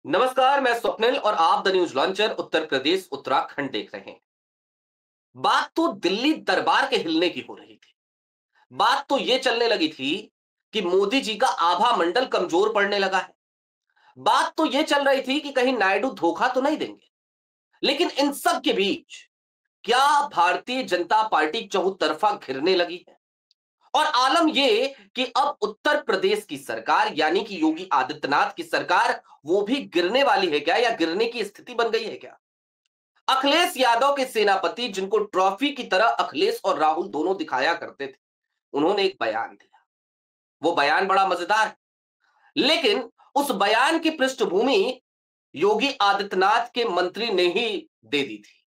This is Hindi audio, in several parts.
नमस्कार, मैं स्वप्निल और आप the news launcher Uttar Pradesh Uttarakhand देख रहे हैं। बात तो दिल्ली दरबार के हिलने की हो रही थी। बात तो ये चलने लगी थी कि मोदी जी का आभा मंडल कमजोर पड़ने लगा है। बात तो ये चल रही थी कि कहीं नायडू धोखा तो नहीं देंगे। लेकिन इन सब के बीच क्या भारतीय जनता पार्टी चौतरफा घिरने लगी है। और आलम ये कि अब उत्तर प्रदेश की सरकार यानी कि योगी आदित्यनाथ की सरकार वो भी गिरने वाली है क्या, या गिरने की स्थिति बन गई है क्या। अखिलेश यादव के सेनापति, जिनको ट्रॉफी की तरह अखिलेश और राहुल दोनों दिखाया करते थे, उन्होंने एक बयान दिया। वो बयान बड़ा मजेदार है, लेकिन उस बयान की पृष्ठभूमि योगी आदित्यनाथ के मंत्री ने ही दे दी थी।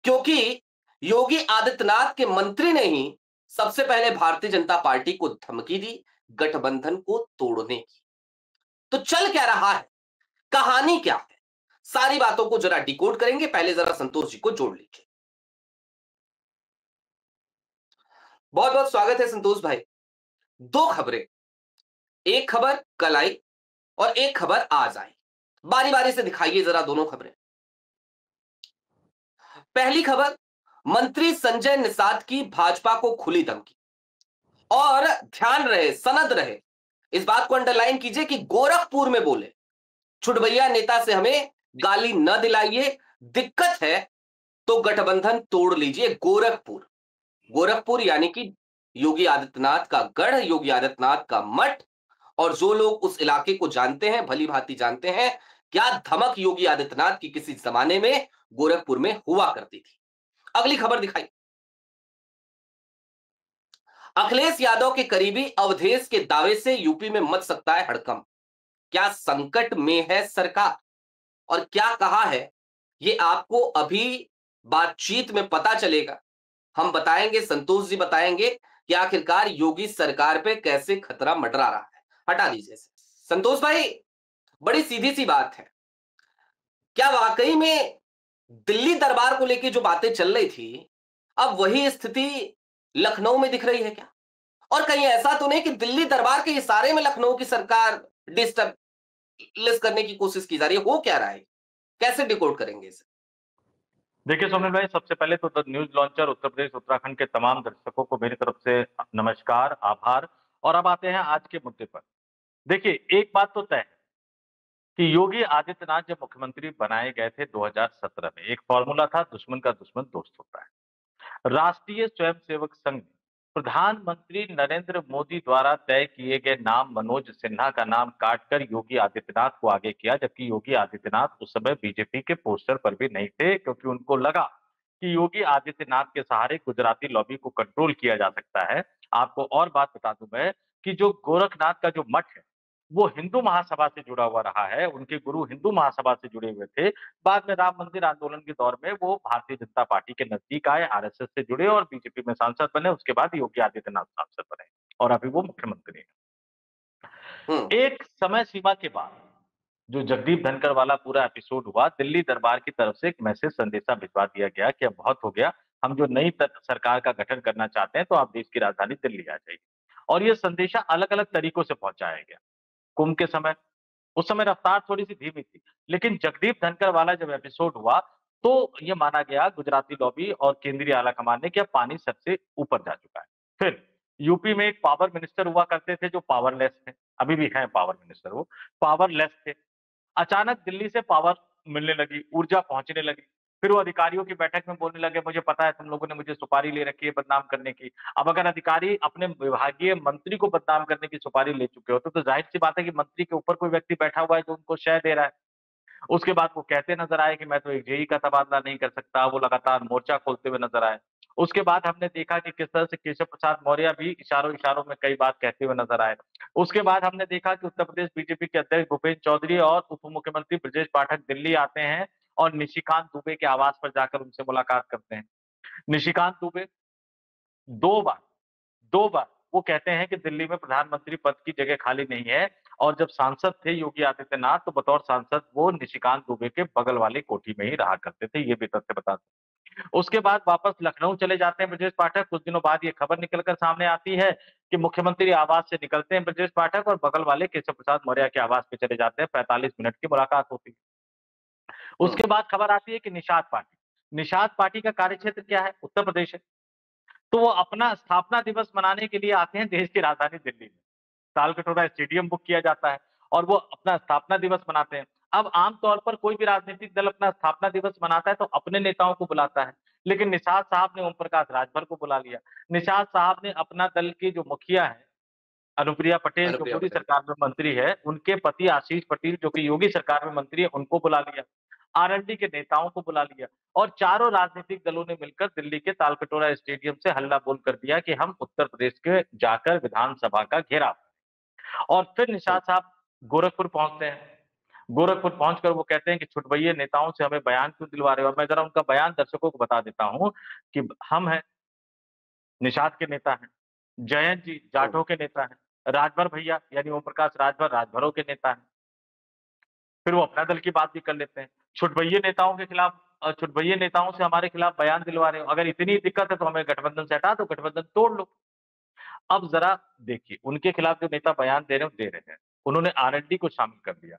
क्योंकि योगी आदित्यनाथ के मंत्री ने ही सबसे पहले भारतीय जनता पार्टी को धमकी दी, गठबंधन को तोड़ने की। तो चल क्या रहा है, कहानी क्या है, सारी बातों को जरा डिकोड करेंगे। पहले जरा संतोष जी को जोड़ लीजिए। बहुत बहुत स्वागत है संतोष भाई। दो खबरें, एक खबर कल आई और एक खबर आज आई। बारी बारी से दिखाइए जरा दोनों खबरें। पहली खबर, मंत्री संजय निषाद की भाजपा को खुली धमकी। और ध्यान रहे, सनद रहे, इस बात को अंडरलाइन कीजिए कि गोरखपुर में बोले, छुटभैया नेता से हमें गाली न दिलाइए, दिक्कत है तो गठबंधन तोड़ लीजिए। गोरखपुर, गोरखपुर यानी कि योगी आदित्यनाथ का गढ़, योगी आदित्यनाथ का मठ। और जो लोग उस इलाके को जानते हैं, भली भांति जानते हैं, क्या धमक योगी आदित्यनाथ की किसी जमाने में गोरखपुर में हुआ करती थी। अगली खबर दिखाई, अखिलेश यादव के करीबी अवधेश के दावे से यूपी में मच सकता है हड़कंप। क्या संकट में है सरकार, और क्या कहा है, ये आपको अभी बातचीत में पता चलेगा। हम बताएंगे, संतोष जी बताएंगे कि आखिरकार योगी सरकार पे कैसे खतरा मंडरा रहा है। हटा दीजिए संतोष भाई, बड़ी सीधी सी बात है। क्या वाकई में दिल्ली दरबार को लेकर जो बातें चल रही थी, अब वही स्थिति लखनऊ में दिख रही है क्या। और कहीं ऐसा तो नहीं कि दिल्ली दरबार के इशारे में लखनऊ की सरकार डिस्टर्ब करने की कोशिश की जा रही है। हो क्या रहा है, कैसे डिकोड करेंगे इसे। देखिए सोमेन भाई, सबसे पहले तो the news launcher Uttar Pradesh Uttarakhand के तमाम दर्शकों को मेरी तरफ से नमस्कार, आभार। और अब आते हैं आज के मुद्दे पर। देखिए, एक बात तो तय है कि योगी आदित्यनाथ जब मुख्यमंत्री बनाए गए थे 2017 में, एक फॉर्मूला था, दुश्मन का दुश्मन दोस्त होता है। राष्ट्रीय स्वयंसेवक संघ ने प्रधानमंत्री नरेंद्र मोदी द्वारा तय किए गए नाम मनोज सिन्हा का नाम काटकर योगी आदित्यनाथ को आगे किया, जबकि योगी आदित्यनाथ उस समय बीजेपी के पोस्टर पर भी नहीं थे, क्योंकि उनको लगा कि योगी आदित्यनाथ के सहारे गुजराती लॉबी को कंट्रोल किया जा सकता है। आपको और बात बता दूं मैं कि जो गोरखनाथ का जो मठ है, वो हिंदू महासभा से जुड़ा हुआ रहा है। उनके गुरु हिंदू महासभा से जुड़े हुए थे। बाद में राम मंदिर आंदोलन के दौर में वो भारतीय जनता पार्टी के नजदीक आए, आरएसएस से जुड़े और बीजेपी में सांसद बने। उसके बाद योगी आदित्यनाथ सांसद बने और अभी वो मुख्यमंत्री हैं। हम्म। एक समय सीमा के बाद जो जगदीप धनखड़ वाला पूरा एपिसोड हुआ, दिल्ली दरबार की तरफ से एक मैसेज संदेशा भिजवा दिया गया कि अब बहुत हो गया, हम जो नई सरकार का गठन करना चाहते हैं, तो आप देश की राजधानी दिल्ली आ जाइए। और ये संदेशा अलग अलग तरीकों से पहुंचाया गया। कुंभ के समय, उस समय रफ्तार थोड़ी-सी धीमी थी, लेकिन जगदीप धनखड़ वाला जब एपिसोड हुआ, तो ये माना गया गुजराती लॉबी और केंद्रीय आला कमान ने कि अब पानी सर से ऊपर जा चुका है। फिर यूपी में एक पावर मिनिस्टर हुआ करते थे जो पावरलेस थे, अभी भी हैं पावर मिनिस्टर वो, पावरलेस थे। अचानक दिल्ली से पावर मिलने लगी, ऊर्जा पहुंचने लगी। फिर वो अधिकारियों की बैठक में बोलने लगे, मुझे पता है तुम लोगों ने मुझे सुपारी ले रखी है बदनाम करने की। अब अगर अधिकारी अपने विभागीय मंत्री को बदनाम करने की सुपारी ले चुके होते, तो जाहिर सी बात है कि मंत्री के ऊपर कोई व्यक्ति बैठा हुआ है जो उनको शय दे रहा है। उसके बाद वो कहते नजर आए कि मैं तो एक जेई का तबादला नहीं कर सकता, वो लगातार मोर्चा खोलते हुए नजर आए। उसके बाद हमने देखा कि किस तरह से केशव प्रसाद मौर्य भी इशारों-इशारों में कई बात कहते हुए नजर आए। उसके बाद हमने देखा कि उत्तर प्रदेश बीजेपी के अध्यक्ष भूपेन्द्र चौधरी और उप मुख्यमंत्री ब्रजेश पाठक दिल्ली आते हैं और निशिकांत दुबे के आवास पर जाकर उनसे मुलाकात करते हैं। निशिकांत दुबे 2 बार 2 बार वो कहते हैं कि दिल्ली में प्रधानमंत्री पद की जगह खाली नहीं है, और जब सांसद थे योगी आदित्यनाथ, तो बतौर सांसद वो निशिकांत दुबे के बगल वाली कोठी में ही रहा करते थे, ये भी तथ्य बता दूं। उसके बाद वापस लखनऊ चले जाते हैं ब्रजेश पाठक। कुछ दिनों बाद ये खबर निकलकर सामने आती है कि मुख्यमंत्री आवास से निकलते हैं ब्रजेश पाठक और बगल वाले केशव प्रसाद मौर्य के आवास पे चले जाते हैं। 45 मिनट की मुलाकात होती है। हम्म। उसके बाद खबर आती है कि निषाद पार्टी, निषाद पार्टी का कार्यक्षेत्र क्या है? उत्तर प्रदेश है। तो वो अपना स्थापना दिवस मनाने के लिए आते हैं देश की राजधानी दिल्ली में। तालकटोरा स्टेडियम बुक किया जाता है और वो अपना स्थापना दिवस मनाते हैं। अब आम तौर पर कोई भी राजनीतिक दल अपना स्थापना दिवस मनाता है तो अपने नेताओं को बुलाता है, लेकिन निषाद साहब ने ओम प्रकाश राजभर को बुला लिया। निषाद साहब ने अपना दल के जो मुखिया है अनुप्रिया पटेल, जो अनुप्रिया मोदी पटेल। सरकार में मंत्री है, उनके पति आशीष पटेल जो कि योगी सरकार में मंत्री है, उनको बुला लिया। आरएलडी के नेताओं को बुला लिया और चारों राजनीतिक दलों ने मिलकर दिल्ली के तालकटोरा स्टेडियम से हल्ला बोल कर दिया कि हम उत्तर प्रदेश के जाकर विधानसभा का घेराव। और फिर हम्म। निषाद साहब गोरखपुर पहुंचते हैं। गोरखपुर पहुंचकर वो कहते हैं कि छुटभइये नेताओं से हमें बयान क्यों दिलवा रहे हो? और मैं जरा उनका बयान दर्शकों को बता देता हूं कि हम हैं, निषाद के नेता हैं, जयंत जी हम्म। जाटों के नेता हैं, राजभर भैया यानी ओम प्रकाश राजभर राजभरों के नेता हैं। फिर वो अपना दल की बात भी कर लेते हैं। छुटभइये नेताओं के खिलाफ छुटभइये नेताओं से हमारे खिलाफ बयान दिलवा रहे हो, अगर इतनी दिक्कत है तो हमें गठबंधन से हटा दो, गठबंधन तोड़ लो। अब जरा देखिए, उनके खिलाफ जो नेता बयान दे रहे हो दे रहे हैं, उन्होंने आरएलडी को शामिल कर दिया।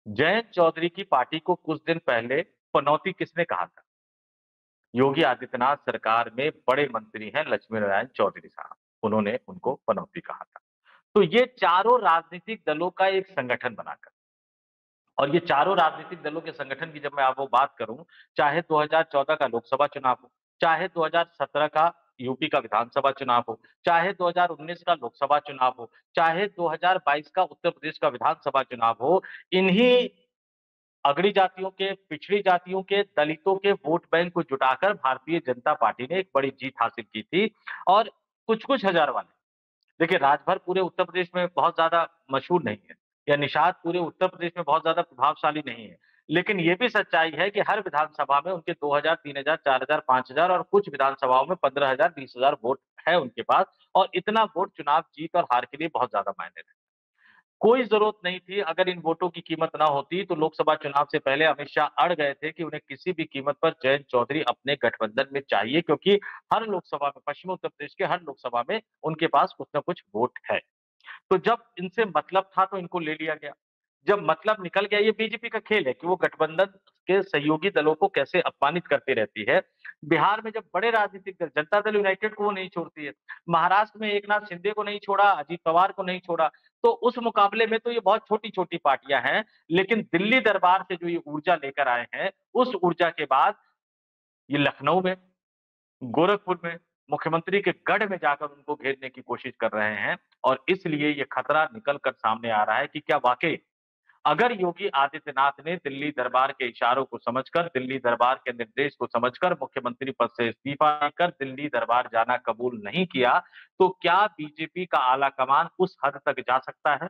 जयंत चौधरी की पार्टी को कुछ दिन पहले पनौती किसने कहा था? योगी आदित्यनाथ सरकार में बड़े मंत्री हैं लक्ष्मी नारायण चौधरी साहब, उन्होंने उनको पनौती कहा था। तो ये चारों राजनीतिक दलों का एक संगठन बनाकर, और ये चारों राजनीतिक दलों के संगठन की जब मैं आपको बात करूं, चाहे 2014 का लोकसभा चुनाव हो, चाहे 2017 का यूपी का विधानसभा चुनाव हो, चाहे 2019 का लोकसभा चुनाव हो, चाहे 2022 का उत्तर प्रदेश का विधानसभा चुनाव हो, इन्हीं अगड़ी जातियों के, पिछड़ी जातियों के, दलितों के वोट बैंक को जुटाकर भारतीय जनता पार्टी ने एक बड़ी जीत हासिल की थी। और कुछ-कुछ हजार वाले, देखिए राजभर पूरे उत्तर प्रदेश में बहुत ज़्यादा मशहूर नहीं है, या निषाद पूरे उत्तर प्रदेश में बहुत ज़्यादा प्रभावशाली नहीं है। लेकिन ये भी सच्चाई है कि हर विधानसभा में उनके 2000, 3000, 4000, 5000 और कुछ विधानसभाओं में 15,000, 20,000 वोट है उनके पास, और इतना वोट चुनाव जीत और हार के लिए बहुत ज़्यादा मायने रखता है। कोई ज़रूरत नहीं थी, अगर इन वोटों की कीमत ना होती तो लोकसभा चुनाव से पहले अमित शाह अड़ गए थे कि उन्हें किसी भी कीमत पर जयंत चौधरी अपने गठबंधन में चाहिए, क्योंकि हर लोकसभा में, पश्चिमी उत्तर प्रदेश के हर लोकसभा में उनके पास कुछ न कुछ वोट है। तो जब इनसे मतलब था तो इनको ले लिया गया। जब मतलब निकल गया, ये बीजेपी का खेल है कि वो गठबंधन के सहयोगी दलों को कैसे अपमानित करती रहती है। बिहार में जब बड़े राजनीतिक दल, जनता दल यूनाइटेड को वो नहीं छोड़ती है, महाराष्ट्र में एकनाथ शिंदे को नहीं छोड़ा, अजित पवार को नहीं छोड़ा, तो उस मुकाबले में तो ये बहुत छोटी-छोटी पार्टियां हैं। लेकिन दिल्ली दरबार से जो ये ऊर्जा लेकर आए हैं, उस ऊर्जा के बाद ये लखनऊ में, गोरखपुर में, मुख्यमंत्री के गढ़ में जाकर उनको घेरने की कोशिश कर रहे हैं। और इसलिए ये खतरा निकल कर सामने आ रहा है कि क्या वाकई अगर योगी आदित्यनाथ ने दिल्ली दरबार के इशारों को समझकर, दिल्ली दरबार के निर्देश को समझकर मुख्यमंत्री पद से इस्तीफा देकर दिल्ली दरबार जाना कबूल नहीं किया, तो क्या बीजेपी का आला कमान उस हद तक जा सकता है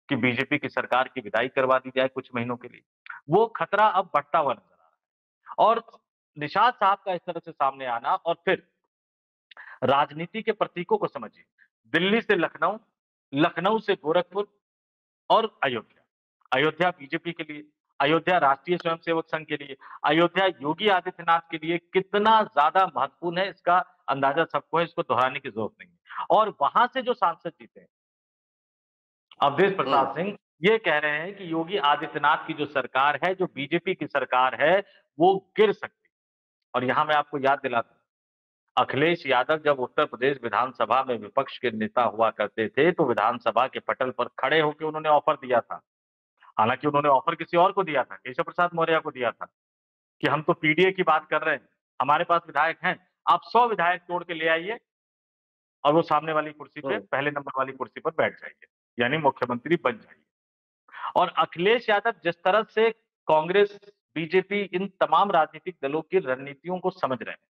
कि बीजेपी की सरकार की विदाई करवा दी जाए कुछ महीनों के लिए? वो खतरा अब बढ़ता हुआ नजर आ रहा है। और निषाद साहब का इस तरह से सामने आना, और फिर राजनीति के प्रतीकों को समझिए। दिल्ली से लखनऊ, लखनऊ से गोरखपुर और अयोध्या। अयोध्या बीजेपी के लिए, अयोध्या राष्ट्रीय स्वयंसेवक संघ के लिए, अयोध्या योगी आदित्यनाथ के लिए कितना ज्यादा महत्वपूर्ण है, इसका अंदाजा सबको है, इसको दोहराने की जरूरत नहीं है। और वहां से जो सांसद जीते हैं, अवधेश हम्म। प्रसाद सिंह, ये कह रहे हैं कि योगी आदित्यनाथ की जो सरकार है, जो बीजेपी की सरकार है, वो गिर सकती है। और यहां मैं आपको याद दिलाता हूं, अखिलेश यादव जब उत्तर प्रदेश विधानसभा में विपक्ष के नेता हुआ करते थे, तो विधानसभा के पटल पर खड़े होकर उन्होंने ऑफर दिया था। हालांकि उन्होंने ऑफर किसी और को दिया था, केशव प्रसाद मौर्य को दिया था, कि हम तो पीडीए की बात कर रहे हैं, हमारे पास विधायक हैं, आप 100 विधायक तोड़ के ले आइए और वो सामने वाली कुर्सी पे, हम्म। पहले नंबर वाली कुर्सी पर बैठ जाइए, यानी मुख्यमंत्री बन जाइए। और अखिलेश यादव जिस तरह से कांग्रेस, बीजेपी, इन तमाम राजनीतिक दलों की रणनीतियों को समझ रहे हैं।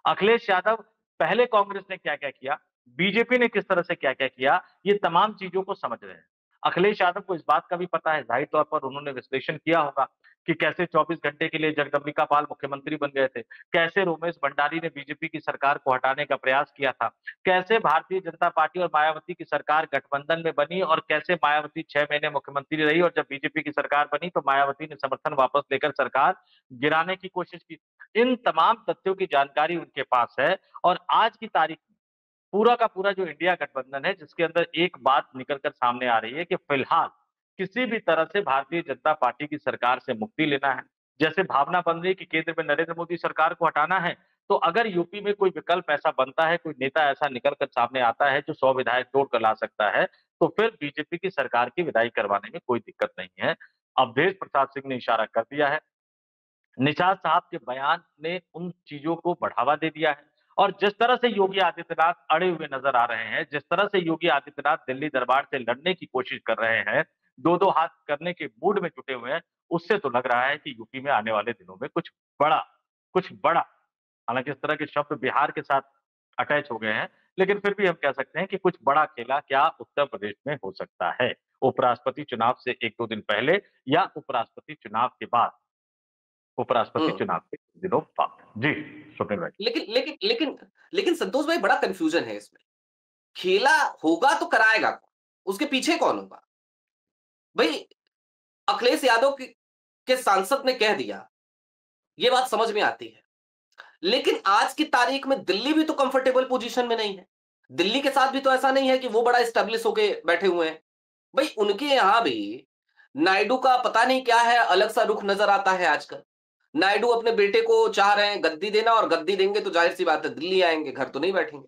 अखिलेश यादव, पहले कांग्रेस ने क्या-क्या किया, बीजेपी ने किस तरह से क्या-क्या किया, ये तमाम चीजों को समझ रहे हैं। अखिलेश यादव को इस बात का भी पता है, ज़ाहिर तौर पर उन्होंने विश्लेषण किया होगा कि कैसे 24 घंटे के लिए जगदम्बिका पाल मुख्यमंत्री बन गए थे, कैसे रोमेश भंडारी ने बीजेपी की सरकार को हटाने का प्रयास किया था, कैसे भारतीय जनता पार्टी और मायावती की सरकार गठबंधन में बनी और कैसे मायावती 6 महीने मुख्यमंत्री रही और जब बीजेपी की सरकार बनी तो मायावती ने समर्थन वापस लेकर सरकार गिराने की कोशिश की। इन तमाम तथ्यों की जानकारी उनके पास है और आज की तारीख में पूरा का पूरा जो इंडिया गठबंधन है, जिसके अंदर एक बात निकल कर सामने आ रही है कि फिलहाल किसी भी तरह से भारतीय जनता पार्टी की सरकार से मुक्ति लेना है। जैसे भावना बन रही है कि केंद्र में नरेंद्र मोदी सरकार को हटाना है, तो अगर यूपी में कोई विकल्प ऐसा बनता है, कोई नेता ऐसा निकल कर सामने आता है जो 100 विधायक तोड़ कर ला सकता है, तो फिर बीजेपी की सरकार की विदाई करवाने में कोई दिक्कत नहीं है। अवधेश प्रसाद सिंह ने इशारा कर दिया है। निषाद साहब के बयान ने उन चीजों को बढ़ावा दे दिया है और जिस तरह से योगी आदित्यनाथ अड़े हुए नजर आ रहे हैं, जिस तरह से योगी आदित्यनाथ दिल्ली दरबार से लड़ने की कोशिश कर रहे हैं, दो-दो हाथ करने के मूड में जुटे हुए हैं, उससे तो लग रहा है कि यूपी में आने वाले दिनों में बड़ा कुछ बड़ा हालांकि इस तरह के शब्द बिहार के साथ अटैच हो गए हैं, लेकिन फिर भी हम कह सकते हैं कि कुछ बड़ा खेला क्या उत्तर प्रदेश में हो सकता है। उपराष्ट्रपति चुनाव से 1-2 दिन पहले या उपराष्ट्रपति चुनाव के बाद। उपराष्ट्रपति हम्म। चुनाव के कुछ दिनों बाद। जी, स्वप्निल भाई। लेकिन लेकिन लेकिन लेकिन संतोष भाई, बड़ा कंफ्यूजन है इसमें। खेला होगा तो कराएगा कौन? उसके पीछे कौन होगा? भाई, अखिलेश यादव के सांसद ने कह दिया, ये बात समझ में आती है। लेकिन आज की तारीख में दिल्ली भी तो कंफर्टेबल पोजीशन में नहीं है। दिल्ली के साथ भी तो ऐसा नहीं है कि वो बड़ा एस्टेब्लिश होके बैठे हुए हैं। भाई, उनके यहां भी नायडू का पता नहीं क्या है, अलग सा रुख नजर आता है आजकल। नायडू अपने बेटे को चाह रहे हैं गद्दी देना, और गद्दी देंगे तो जाहिर सी बात है दिल्ली आएंगे, घर तो नहीं बैठेंगे।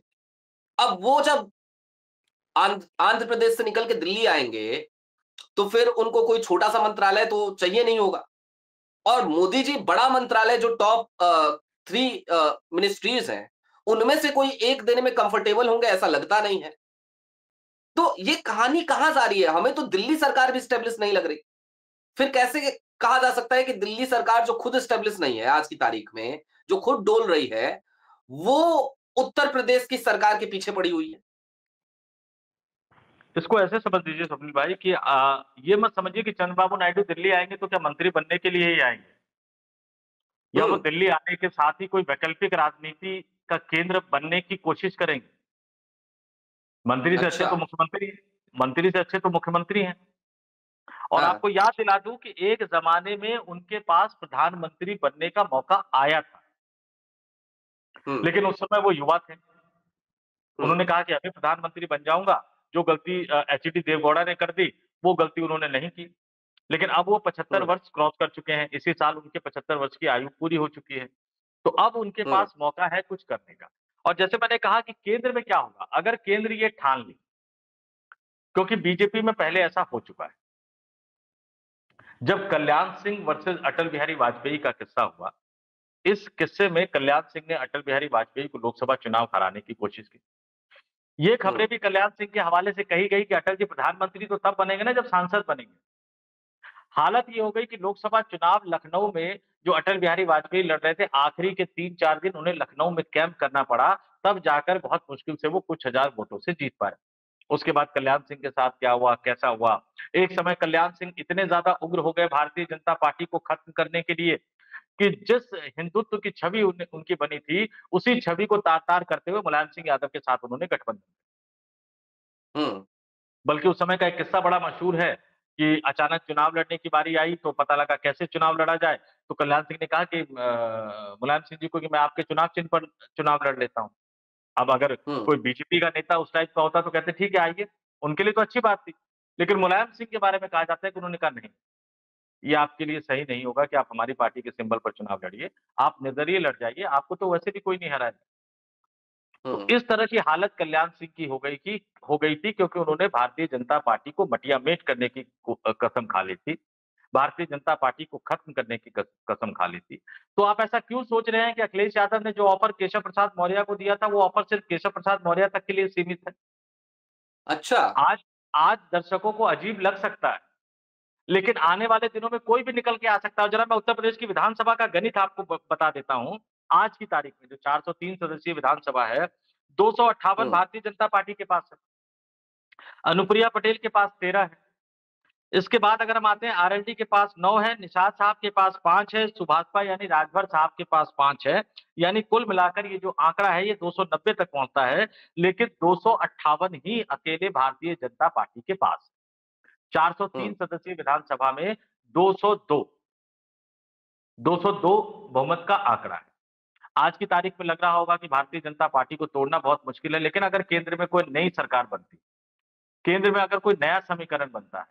अब वो जब आंध्र प्रदेश से निकल के दिल्ली आएंगे, तो फिर उनको कोई छोटा सा मंत्रालय तो चाहिए नहीं होगा। और मोदी जी बड़ा मंत्रालय, जो टॉप 3 मिनिस्ट्रीज हैं, उनमें से कोई एक देने में कंफर्टेबल होंगे ऐसा लगता नहीं है। तो ये कहानी कहां जा रही है? हमें तो दिल्ली सरकार भी स्टेब्लिश नहीं लग रही। फिर कैसे कहा जा सकता है कि दिल्ली सरकार, जो खुद स्टेब्लिश नहीं है आज की तारीख में, जो खुद डोल रही है, वो उत्तर प्रदेश की सरकार के पीछे पड़ी हुई है? इसको ऐसे समझ लीजिए स्वप्निल भाई कि ये मत समझिए कि चंद्रबाबू नायडू दिल्ली आएँगे तो क्या मंत्री बनने के लिए ही आएँगे या वो हम्म। दिल्ली आने के साथ ही कोई वैकल्पिक राजनीति का केंद्र बनने की कोशिश करेंगे। मंत्री से अच्छे अच्छा। तो मुख्यमंत्री मंत्री से अच्छे तो मुख्यमंत्री हैं। और हाँ। आपको याद दिला दूँ कि एक ज़माने में उनके पास प्रधानमंत्री बनने का मौका आया था, हम्म। लेकिन उस समय वो युवा थे। हम्म। उन्होंने कहा कि अभी प्रधानमंत्री बन जाऊँगा, जो गलती एचडी देवगौड़ा ने कर दी, वो गलती उन्होंने नहीं की। लेकिन अब वो 75 हम्म। वर्ष क्रॉस कर चुके हैं, इसी साल उनके 75 वर्ष की आयु पूरी हो चुकी है। तो अब उनके हम्म। पास मौका है कुछ करने का। और जैसे मैंने कहा कि केंद्र में क्या होगा, अगर केंद्र ये ठान ले, क्योंकि बीजेपी में पहले ऐसा हो चुका है। जब कल्याण सिंह वर्सेस अटल बिहारी वाजपेयी का किस्सा हुआ, इस किस्से में कल्याण सिंह ने अटल बिहारी वाजपेयी को लोकसभा चुनाव हराने की कोशिश की। ये खबरें हम्म। भी कल्याण सिंह के हवाले से कही गई कि अटल जी प्रधानमंत्री तो तब बनेंगे ना जब सांसद बनेंगे। हालत ये हो गई कि लोकसभा चुनाव लखनऊ में जो अटल बिहारी वाजपेयी लड़ रहे थे, आखिरी के 3-4 दिन उन्हें लखनऊ में कैंप करना पड़ा, तब जाकर बहुत मुश्किल से वो कुछ हजार वोटों से जीत पाए। उसके बाद कल्याण सिंह के साथ क्या हुआ, कैसा हुआ? एक समय कल्याण सिंह इतने ज़्यादा उग्र हो गए भारतीय जनता पार्टी को खत्म करने के लिए कि जिस हिंदुत्व की छवि उनकी बनी थी, उसी छवि को तार-तार करते हुए मुलायम सिंह यादव के साथ उन्होंने गठबंधन हम्म। बल्कि उस समय का एक किस्सा बड़ा मशहूर है कि अचानक चुनाव लड़ने की बारी आई तो पता लगा कैसे चुनाव लड़ा जाए। तो कल्याण सिंह ने कहा कि मुलायम सिंह जी को कि मैं आपके चुनाव चिन्ह पर चुनाव लड़ लेता हूँ। अब अगर हम्म। कोई बीजेपी का नेता उस टाइप का होता तो कहते ठीक है आइए, उनके लिए तो अच्छी बात थी। लेकिन मुलायम सिंह के बारे में कहा जाता है कि उन्होंने कहा नहीं, ये आपके लिए सही नहीं होगा कि आप हमारी पार्टी के सिंबल पर चुनाव लड़िए, आप निर्दलीय लड़ जाइए, आपको तो वैसे भी कोई नहीं हराएगा। तो हम्म। इस तरह की हालत कल्याण सिंह की हो गई थी क्योंकि उन्होंने भारतीय जनता पार्टी को मटियामेट करने की कसम खा ली थी। भारतीय जनता पार्टी को खत्म करने की कसम खा ली थी। तो आप ऐसा क्यों सोच रहे हैं कि अखिलेश यादव ने जो ऑफर केशव प्रसाद मौर्य को दिया था, वो ऑफर सिर्फ केशव प्रसाद मौर्य तक के लिए सीमित है? अच्छा। आज आज दर्शकों को अजीब लग सकता है, लेकिन आने वाले दिनों में कोई भी निकल के आ सकता है। जरा मैं उत्तर प्रदेश की विधानसभा का गणित आपको बता देता हूँ। आज की तारीख में जो 403 सदस्यीय विधानसभा है, 258 हम्म। भारतीय जनता पार्टी के पास है। अनुप्रिया पटेल के पास 13 है। इसके बाद अगर हम आते हैं आरएलडी के पास 9 है, निषाद साहब के पास 5 है, सुभाषपा यानी राजभर साहब के पास 5 है। यानी कुल मिलाकर ये जो आंकड़ा है ये 290 तक पहुँचता है, लेकिन 258 ही अकेले भारतीय जनता पार्टी के पास। 403 हम्म। सदस्यीय विधानसभा में 202 202 बहुमत का आंकड़ा है। आज की तारीख में लग रहा होगा कि भारतीय जनता पार्टी को तोड़ना बहुत मुश्किल है, लेकिन अगर केंद्र में कोई नई सरकार बनती, केंद्र में अगर कोई नया समीकरण बनता है,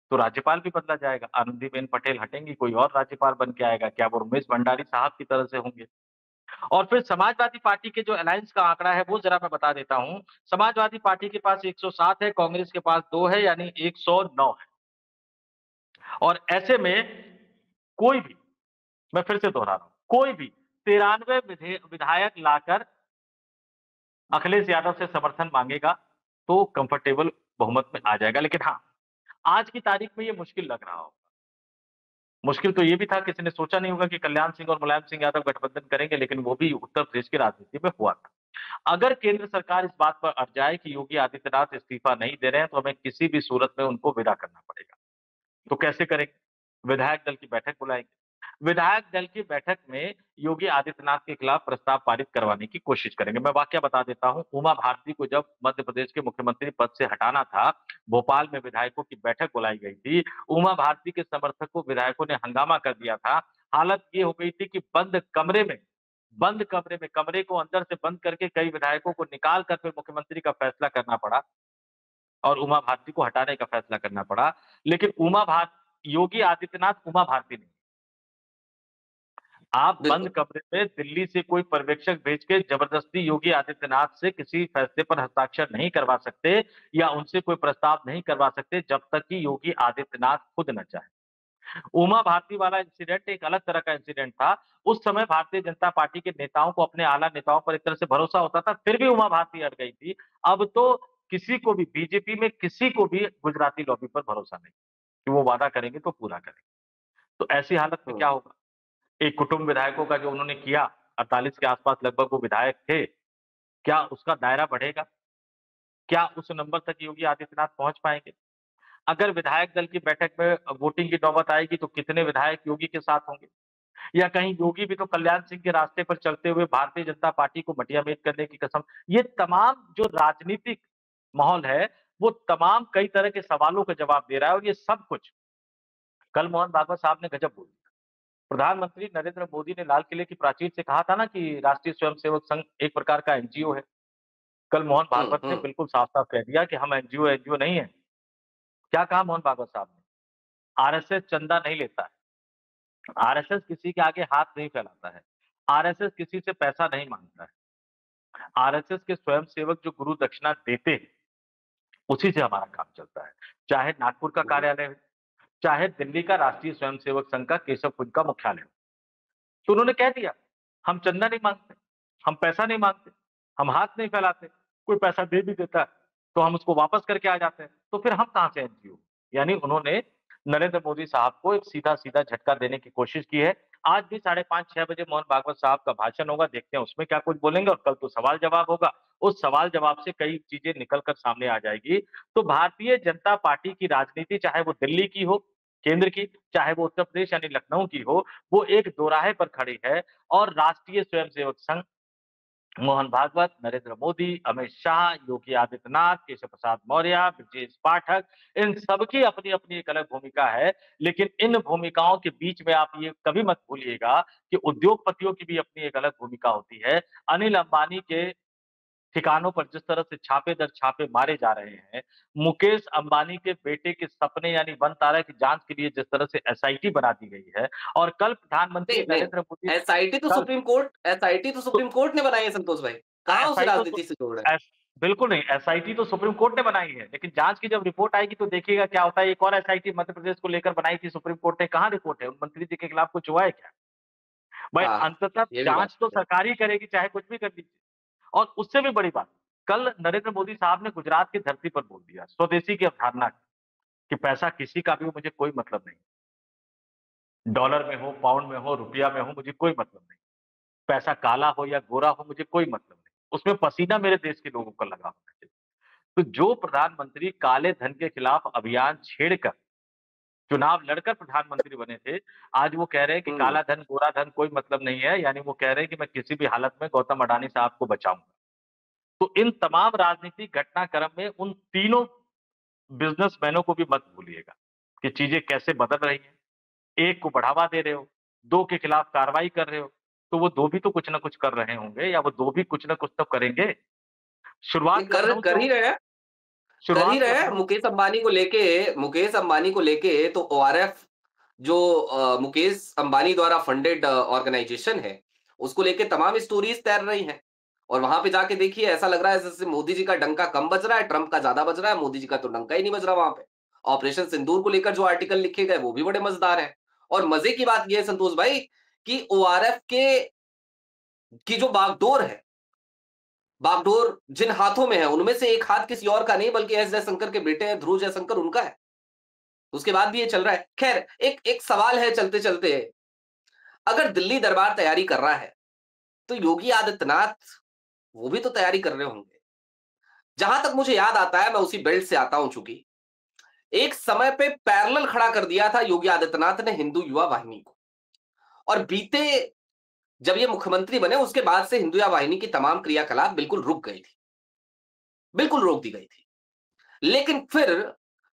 तो राज्यपाल भी बदला जाएगा। आनंदीबेन पटेल हटेंगी, कोई और राज्यपाल बन के आएगा। क्या वो रमेश भंडारी साहब की तरह से होंगे? और फिर समाजवादी पार्टी के जो अलायंस का आंकड़ा है, वो जरा मैं बता देता हूँ। समाजवादी पार्टी के पास 107 है, कांग्रेस के पास 2 है, यानी 109 है। और ऐसे में कोई भी, मैं फिर से दोहरा रहा हूँ, कोई भी 93 विधायक लाकर अखिलेश यादव से समर्थन मांगेगा, तो कंफर्टेबल बहुमत में आ जाएगा। लेकिन हाँ, आज की तारीख में ये मुश्किल लग रहा होगा। मुश्किल तो ये भी था, किसी ने सोचा नहीं होगा कि कल्याण सिंह और मुलायम सिंह यादव गठबंधन करेंगे, लेकिन वो भी उत्तर प्रदेश की राजनीति में हुआ था। अगर केंद्र सरकार इस बात पर अड़ जाए कि योगी आदित्यनाथ इस्तीफा नहीं दे रहे हैं, तो हमें किसी भी सूरत में उनको विदा करना पड़ेगा। तो कैसे करेंगे? विधायक दल की बैठक बुलाएंगे। विधायक दल की बैठक में योगी आदित्यनाथ के खिलाफ प्रस्ताव पारित करवाने की कोशिश करेंगे। मैं वाकया बता देता हूँ, उमा भारती को जब मध्य प्रदेश के मुख्यमंत्री पद से हटाना था, भोपाल में विधायकों की बैठक बुलाई गई थी। उमा भारती के समर्थकों विधायकों ने हंगामा कर दिया था। हालत ये हो गई थी कि बंद कमरे में कमरे को अंदर से बंद करके कई विधायकों को निकाल कर फिर मुख्यमंत्री का फैसला करना पड़ा और उमा भारती को हटाने का फैसला करना पड़ा। लेकिन योगी आदित्यनाथ उमा भारती नहीं। आप बंद बिल्कुल। कमरे में दिल्ली से कोई पर्यवेक्षक भेज के जबरदस्ती योगी आदित्यनाथ से किसी फैसले पर हस्ताक्षर नहीं करवा सकते या उनसे कोई प्रस्ताव नहीं करवा सकते जब तक कि योगी आदित्यनाथ खुद न चाहे। उमा भारती वाला इंसिडेंट एक अलग तरह का इंसिडेंट था। उस समय भारतीय जनता पार्टी के नेताओं को अपने आला नेताओं पर एक तरह से भरोसा होता था, फिर भी उमा भारती अड़ गई थी। अब तो किसी को भी बीजेपी में किसी को भी गुजराती लॉबी पर भरोसा नहीं कि वो वादा करेंगे तो पूरा करेंगे। तो ऐसी हालत में क्या हम्म। होगा? एक कुटुंब विधायकों का जो उन्होंने किया, 48 के आसपास लगभग वो विधायक थे, क्या उसका दायरा बढ़ेगा? क्या उस नंबर तक योगी आदित्यनाथ पहुँच पाएँगे? अगर विधायक दल की बैठक में वोटिंग की नौबत आएगी तो कितने विधायक योगी के साथ होंगे? या कहीं योगी भी तो कल्याण सिंह के रास्ते पर चलते हुए भारतीय जनता पार्टी को मटियामेट करने की कसम। ये तमाम जो राजनीतिक माहौल है, वो तमाम कई तरह के सवालों का जवाब दे रहा है और ये सब कुछ कल मोहन भागवत साहब ने गजब बोल दिया। प्रधानमंत्री नरेंद्र मोदी ने लाल किले की प्राचीर से कहा था ना कि राष्ट्रीय स्वयंसेवक संघ एक प्रकार का एनजीओ है। कल मोहन भागवत ने हम्म। बिल्कुल साफ-साफ कह दिया कि हम एनजीओ एनजीओ नहीं है। क्या कहा मोहन भागवत साहब ने? आरएसएस चंदा नहीं लेता है। आरएसएस किसी के आगे हाथ नहीं फैलाता है। आरएसएस किसी से पैसा नहीं माँगता है। आरएसएस के स्वयंसेवक जो गुरु दक्षिणा देते हैं, उसी से हमारा काम चलता है। चाहे नागपुर का हम्म। कार्यालय हो, चाहे दिल्ली का राष्ट्रीय स्वयंसेवक संघ का केशवपुंज का मुख्यालय हो। तो उन्होंने कह दिया, हम चंदा नहीं माँगते, हम पैसा नहीं माँगते, हम हाथ नहीं फैलाते, कोई पैसा दे भी देता है, तो हम उसको वापस करके आ जाते हैं, तो फिर हम कहाँ से एनजीओ? यानी उन्होंने नरेंद्र मोदी साहब को एक सीधा-सीधा झटका देने की कोशिश की है। आज भी 5:30-6 बजे मोहन भागवत साहब का भाषण होगा, देखते हैं उसमें क्या कुछ बोलेंगे और कल तो सवाल-जवाब होगा। उस सवाल-जवाब से कई चीज़ें निकल कर सामने आ जाएगी। तो भारतीय जनता पार्टी की राजनीति चाहे वो दिल्ली की हो, केंद्र की, चाहे वो उत्तर प्रदेश यानी लखनऊ की हो, वो एक दोराहे पर खड़ी है और राष्ट्रीय स्वयंसेवक संघ, मोहन भागवत, नरेंद्र मोदी, अमित शाह, योगी आदित्यनाथ, केशव प्रसाद मौर्य, ब्रजेश पाठक, इन सबकी अपनी-अपनी एक अलग भूमिका है। लेकिन इन भूमिकाओं के बीच में आप ये कभी मत भूलिएगा कि उद्योगपतियों की भी अपनी एक अलग भूमिका होती है। अनिल अंबानी के ठिकानों पर जिस तरह से छापे दर छापे मारे जा रहे हैं, मुकेश अंबानी के बेटे के सपने यानी वनतारा की जाँच के लिए जिस तरह से एसआईटी बना दी गई है और कल प्रधानमंत्री नहीं नहीं, नरेंद्र मोदी ने कल एसआईटी तो तो सुप्रीम कोर्ट ने बनाई है संतोष भाई। कहाँ उसे एसआई तो राजनीति से जोड़ है? एस बिल्कुल नहीं, एसआईटी तो सुप्रीम कोर्ट ने बनाई है, लेकिन जाँच की जब रिपोर्ट आएगी तो देखिएगा क्या होता है। एक और एसआईटी मध्य प्रदेश को लेकर बनाई थी सुप्रीम कोर्ट ने, कहाँ रिपोर्ट है? उन मंत्री जी के खिलाफ कुछ हुआ है क्या? भाई हाँ, अंततः ये भी बात जाँच तो है। सरकार ही करेगी, चाहे कुछ भी कर लीजिए। और उससे भी बड़ी बात, कल नरेंद्र मोदी साहब ने गुजरात की धरती पर बोल दिया, स्वदेशी की अवधारणा कि पैसा किसी का भी हो, मुझे कोई मतलब नहीं। डॉलर में हो, पाउंड में हो, रुपया में हो, मुझे कोई मतलब नहीं। पैसा काला हो या गोरा हो, मुझे कोई मतलब नहीं। उसमें पसीना मेरे देश के लोगों का लगा होना चाहिए। तो जो प्रधानमंत्री काले धन के खिलाफ अभियान छेड़कर चुनाव लड़कर प्रधानमंत्री बने थे, आज वो कह रहे हैं कि हम्म। काला धन, गोरा धन कोई मतलब नहीं है, यानी वो कह रहे हैं कि मैं किसी भी हालत में गौतम अडानी साहब को बचाऊँगा। तो इन तमाम राजनीतिक घटनाक्रम में उन तीनों बिज़नेसमैनों को भी मत भूलिएगा, कि चीज़ें कैसे बदल रही हैं। एक को बढ़ावा दे रहे हो, 2 के खिलाफ कार्रवाई कर रहे हो, तो वो 2 भी तो कुछ न कुछ कर रहे होंगे या वो 2 भी कुछ न कुछ तो करेंगे। नहीं, शुरुआत कर लखनऊ से कर ही होगी, रहे हैं। कर ही शुरुआत रहे हैं। लखनऊ मुकेश अंबानी को लेके तो ओआरएफ जो मुकेश अंबानी द्वारा फंडेड ऑर्गेनाइजेशन है, उसको लेके तमाम स्टोरीज तैर रही हैं। और वहां पे जाके देखिए, ऐसा लग रहा है जैसे मोदी जी का डंका कम बज रहा है, ट्रंप का ज्यादा बज रहा है, मोदी जी का तो डंका ही नहीं बज रहा वहां पे। ऑपरेशन सिंदूर को लेकर जो आर्टिकल लिखे गए वो भी बड़े मजेदार हैं। और मजे की बात यह है संतोष भाई, कि ओआरएफ के की जो बागडोर है, बागडोर जिन हाथों में है, उनमें से एक हाथ किसी और का नहीं बल्कि एस जयशंकर के बेटे हैं, ध्रुव जयशंकर, उनका है। उसके बाद भी ये चल रहा है। खैर, एक एक सवाल है चलते चलते, अगर दिल्ली दरबार तैयारी कर रहा है, तो योगी आदित्यनाथ वो भी तो तैयारी कर रहे होंगे। जहां तक मुझे याद आता है, मैं उसी बेल्ट से आता हूं, चूंकि एक समय पे पैरेलल खड़ा कर दिया था योगी आदित्यनाथ ने हिंदू युवा वाहिनी को। और बीते जब ये मुख्यमंत्री बने, उसके बाद से हिंदू युवा वाहिनी की तमाम क्रियाकलाप बिल्कुल रुक गई थी, बिल्कुल रोक दी गई थी। लेकिन फिर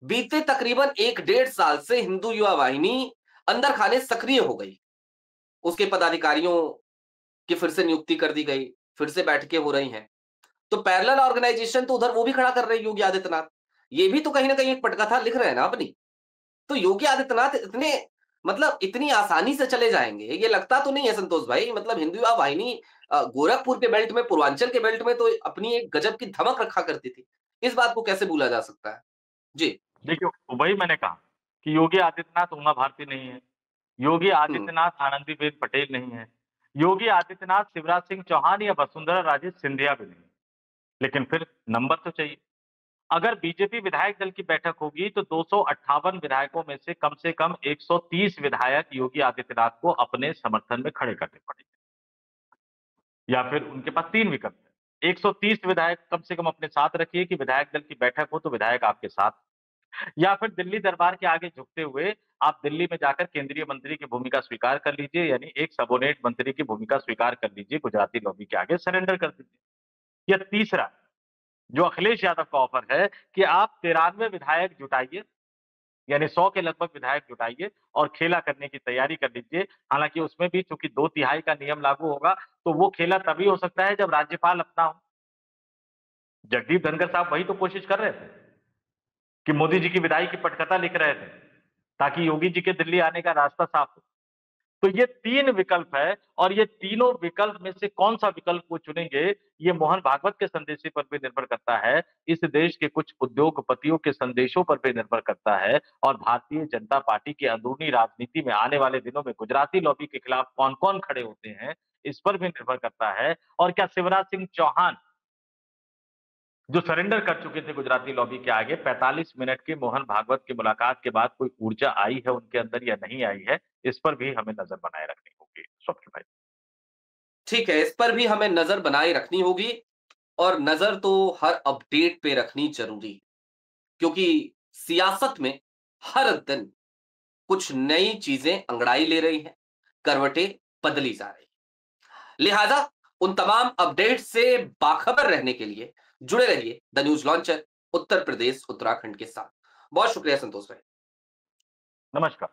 बीते तकरीबन 1 डेढ़ साल से हिंदू युवा वाहिनी अंदर खाने सक्रिय हो गई। उसके पदाधिकारियों की फिर से नियुक्ति कर दी गई, फिर से बैठकें हो रही हैं। तो पैरेलल ऑर्गेनाइजेशन तो उधर वो भी खड़ा कर रहे हैं योगी आदित्यनाथ। ये भी तो कहीं ना कहीं एक पटकथा लिख रहे हैं ना अपनी। तो योगी आदित्यनाथ इतने, मतलब इतनी आसानी से चले जाएंगे, ये लगता तो नहीं है संतोष भाई। मतलब हिंदू युवा वाहिनी गोरखपुर के बेल्ट में, पूर्वांचल के बेल्ट में तो अपनी एक गजब की धमक रखा करती थी। इस बात को कैसे भूला जा सकता है? जी। देखिए, वही मैंने कहा कि योगी आदित्यनाथ उमा भारती नहीं है, योगी हम्म। आदित्यनाथ आनंदीबेन पटेल नहीं है, योगी आदित्यनाथ शिवराज सिंह चौहान या वसुंधरा राजे सिंधिया भी नहीं। लेकिन फिर नंबर तो चाहिए। अगर बीजेपी विधायक दल की बैठक होगी तो 258 विधायकों में से कम 130 विधायक योगी आदित्यनाथ को अपने समर्थन में खड़े करने पड़ेंगे। या फिर उनके पास 3 विकल्प है। 130 विधायक कम से कम अपने साथ रखिए कि विधायक दल की बैठक हो तो विधायक आपके साथ, या फिर दिल्ली दरबार के आगे झुकते हुए आप दिल्ली में जाकर केंद्रीय मंत्री की भूमिका स्वीकार कर लीजिए, यानी एक सबोर्डिनेट मंत्री की भूमिका स्वीकार कर लीजिए, गुजराती लॉबी के आगे सरेंडर कर दीजिए। या तीसरा, जो अखिलेश यादव का ऑफर है कि आप 93 विधायक जुटाइए, यानी 100 के लगभग विधायक जुटाइए और खेला करने की तैयारी कर लीजिए। हालांकि उसमें भी चूंकि 2/3 का नियम लागू होगा, तो वो खेला तभी हो सकता है जब राज्यपाल अपना हो। जगदीप धनखड़ साहब वही तो कोशिश कर रहे थे कि मोदी जी की विदाई की पटकथा लिख रहे थे ताकि योगी जी के दिल्ली आने का रास्ता साफ हो। तो ये 3 विकल्प है और ये तीनों विकल्प में से कौन सा विकल्प वो चुनेंगे, ये मोहन भागवत के संदेशे पर भी निर्भर करता है, इस देश के कुछ उद्योगपतियों के संदेशों पर भी निर्भर करता है और भारतीय जनता पार्टी की अंदरूनी राजनीति में आने वाले दिनों में गुजराती लॉबी के खिलाफ कौन-कौन खड़े होते हैं, इस पर भी निर्भर करता है। और क्या शिवराज सिंह चौहान, जो सरेंडर कर चुके थे गुजराती लॉबी के आगे, 45 मिनट की मोहन भागवत की मुलाकात के बाद कोई ऊर्जा आई है उनके अंदर या नहीं आई है, इस पर भी हमें नजर बनाए रखनी होगी स्वप्न भाई। ठीक है, इस पर भी हमें नजर बनाए रखनी होगी। और नजर तो हर अपडेट पे रखनी जरूरी है, क्योंकि सियासत में हर दिन कुछ नई चीजें अंगड़ाई ले रही हैं, करवटें बदली जा रही हैं। लिहाजा उन तमाम अपडेट से बाखबर रहने के लिए जुड़े रहिए the news launcher Uttar Pradesh Uttarakhand के साथ। बहुत शुक्रिया संतोष भाई। नमस्कार।